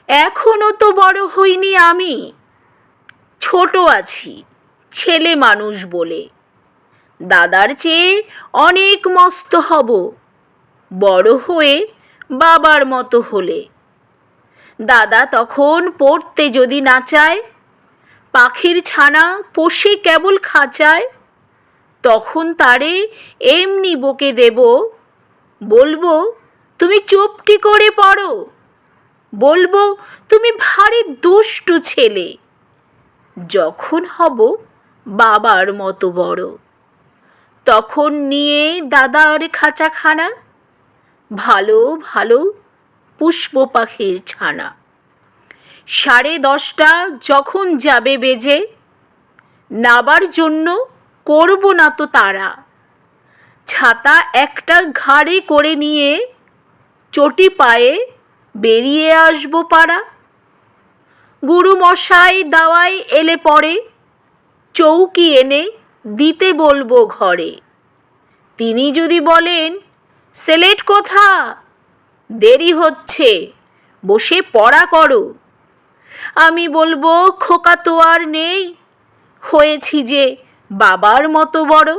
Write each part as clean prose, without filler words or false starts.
এখনো তো বড় হইনি আমি, ছোট আছি ছেলে মানুষ বলে। দাদার চেয়ে অনেক মস্ত হব বড় হয়ে বাবার মতো হলে। দাদা তখন পড়তে যদি না চায়, পাখির ছানা পোষে কেবল খাঁচায়, তখন তারে এমনি বকে দেব, বলবো তুমি চুপটি করে পড়ো, বলবো তুমি ভারী দুষ্টু ছেলে। যখন হব বাবার মতো বড়, তখন নিয়ে দাদার খাঁচাখানা, ভালো ভালো পুষ্প পাখির ছানা। 10:30 যখন যাবে বেজে, নাবার জন্য করব না তো তাড়া। ছাতা একটা ঘাড়ে করে নিয়ে চটি পায়ে বেরিয়ে আসবো পাড়া। গুরু মশাই দাওয়ায় এলে পরে চৌকি এনে দিতে বলবো ঘরে। তিনি যদি বলেন, সেলেট কোথা, দেরি হচ্ছে, বসে পড়া করো, আমি বলবো খোকা তো আর নেই, হয়েছি যে বাবার মতো বড়।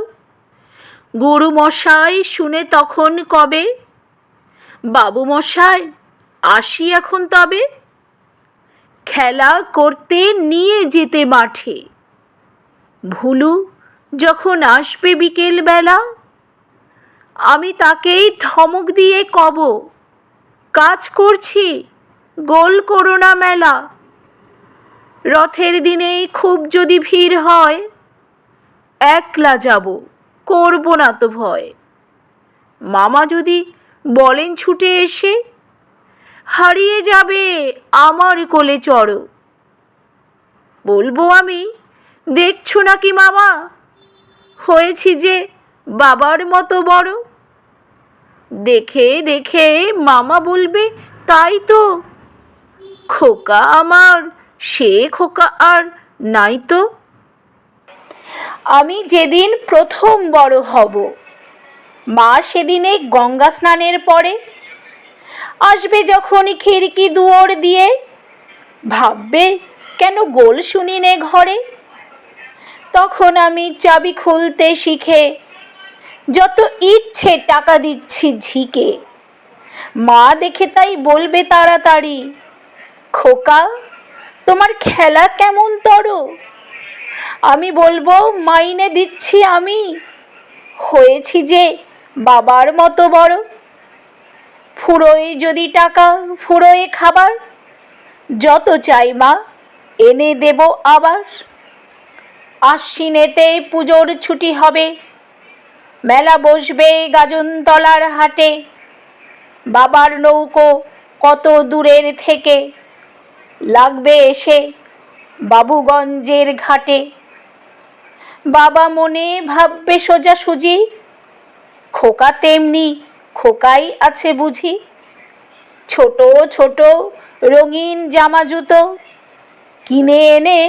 গুরু মশাই শুনে তখন কবে, বাবু মশাই আসি এখন তবে। খেলা করতে নিয়ে যেতে মাঠে, ভুলু যখন আসবে বিকেল বেলা, আমি তাকেই ধমক দিয়ে কব, কাজ করছি গোল করো না মেলা। রথের দিনেই খুব যদি ভিড় হয়, একলা যাব করব না তো ভয়। মামা যদি বলেন ছুটে এসে, হারিয়ে যাবে আমার কোলে চড়ো, বলবো আমি, দেখছো নাকি মামা, হয়েছি যে বাবার মতো বড়। দেখে দেখে মামা বলবে, তাই তো, খোকা আমার সে খোকা আর নাই তো। আমি যেদিন প্রথম বড় হব, মা সেদিনে গঙ্গা স্নানের পরে আসবে যখন খিড়কি দুয়ার দিয়ে, ভাববে কেন গোল শুনিনে ঘরে। তখন আমি চাবি খুলতে শিখে যত ইচ্ছে টাকা দিচ্ছি ঝিকে। মা দেখে তাই বলবে তাড়াতাড়ি, খোকা তোমার খেলা কেমন তর। আমি বলবো মাইনে দিচ্ছি আমি, হয়েছি যে বাবার মতো বড়। ফুরোয় যদি টাকা ফুরোয় খাবার, যত চাই মা এনে দেব আবার। আশ্বিনেতে পুজোর ছুটি হবে, মেলা বসবে গাজনতলার হাটে। বাবার নৌকো কত দূরের থেকে লাগবে এসে বাবুগঞ্জের ঘাটে। বাবা মনে ভাববে সোজাসুজি, খোকা তেমনি খোকাই আছে বুঝি। ছোট ছোট রঙিন জামা জুতো কিনে এনে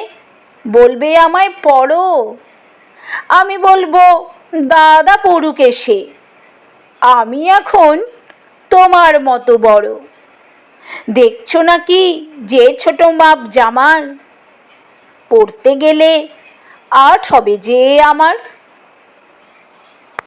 বলবে আমায় পরো। আমি বলবো দাদা পড়ুক এসে, আমি এখন তোমার মতো বড়। দেখছো নাকি যে ছোট মাপ জামার, পড়তে গেলে 8 হবে যে আমার।